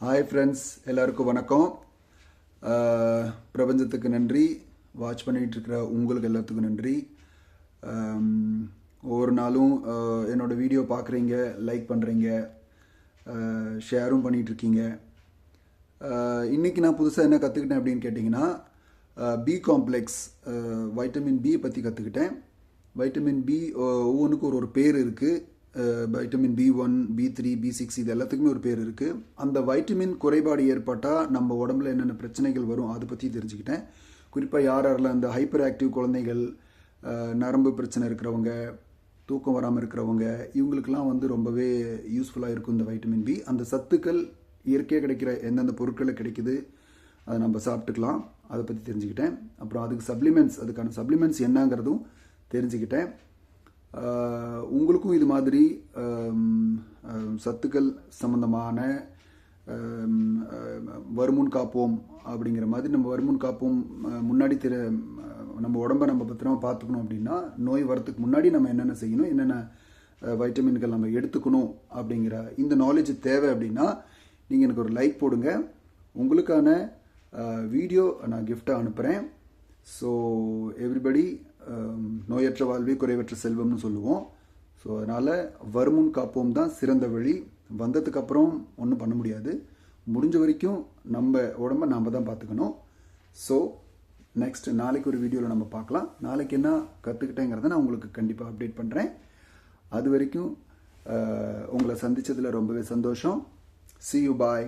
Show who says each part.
Speaker 1: Hi friends, எல்லாருக்கும் வணக்கம். பிரபஞ்சத்துக்கு நன்றி, வாட்ச் பண்ணிகிட்டு இருக்கிற உங்களுக்கு எல்லாத்துக்கும் நன்றி. ஒவ்வொரு நாளும் என்னோடய வீடியோ பார்க்குறீங்க, லைக் பண்ணுறீங்க, ஷேரும் பண்ணிகிட்ருக்கீங்க. இன்றைக்கி நான் புதுசாக என்ன கற்றுக்கிட்டேன் அப்படின்னு கேட்டிங்கன்னா, பி காம்ப்ளெக்ஸ் வைட்டமின் பி பற்றி கற்றுக்கிட்டேன். வைட்டமின் பி ஒவ்வொன்றுக்கும் ஒரு பேர் இருக்குது. வைட்டமின் B1, B3, B6 இது எல்லாத்துக்குமே ஒரு பேர் இருக்குது. அந்த வைட்டமின் குறைபாடு ஏற்பட்டால் நம்ம உடம்புல என்னென்ன பிரச்சனைகள் வரும் அதை பற்றி தெரிஞ்சுக்கிட்டேன். குறிப்பாக யாரெல்லாம் அந்த ஹைப்பர் ஆக்டிவ் குழந்தைகள், நரம்பு பிரச்சனை இருக்கிறவங்க, தூக்கம் வராமல் இருக்கிறவங்க, இவங்களுக்கெல்லாம் ரொம்பவே யூஸ்ஃபுல்லாக இருக்கும் இந்த வைட்டமின் பி. அந்த சத்துக்கள் இயற்கையாக கிடைக்கிற எந்தெந்த பொருட்களில் கிடைக்குது அதை நம்ம சாப்பிட்டுக்கலாம், அதை பற்றி தெரிஞ்சுக்கிட்டேன். அப்புறம் அதுக்கான சப்ளிமெண்ட்ஸ் என்னங்கிறதும் தெரிஞ்சுக்கிட்டேன். உங்களுக்கும் இது மாதிரி சத்துக்கள் சம்பந்தமான வருமுன் காப்போம் அப்படிங்கிற மாதிரி நம்ம வருமுன் காப்போம் முன்னாடி நம்ம உடம்பை நம்ம பத்திரமா பார்த்துக்கணும் அப்படின்னா, நோய் வரத்துக்கு முன்னாடி நம்ம என்னென்ன செய்யணும், என்னென்ன வைட்டமின்கள் நம்ம எடுத்துக்கணும் அப்படிங்கிற இந்த நாலேஜ் தேவை அப்படின்னா நீங்கள் எனக்கு ஒரு லைக் போடுங்க. உங்களுக்கான வீடியோ நான் கிஃப்டாக அனுப்புகிறேன். ஸோ எவ்ரிபடி, நோயற்ற வாழ்வே குறைவற்ற செல்வம்னு சொல்லுவோம். ஸோ அதனால் வருமுன் காப்போம் தான் சிறந்த வழி. வந்ததுக்கப்புறம் ஒன்றும் பண்ண முடியாது. முடிஞ்ச வரைக்கும் நம்ம உடம்பை நாம் தான் பார்த்துக்கணும். ஸோ நெக்ஸ்ட் நாளைக்கு ஒரு வீடியோவில் நம்ம பார்க்கலாம். நாளைக்கு என்ன கற்றுக்கிட்டேங்கிறத நான் உங்களுக்கு கண்டிப்பாக அப்டேட் பண்ணுறேன். அது வரைக்கும் உங்களை சந்தித்ததில் ரொம்பவே சந்தோஷம். See you, bye.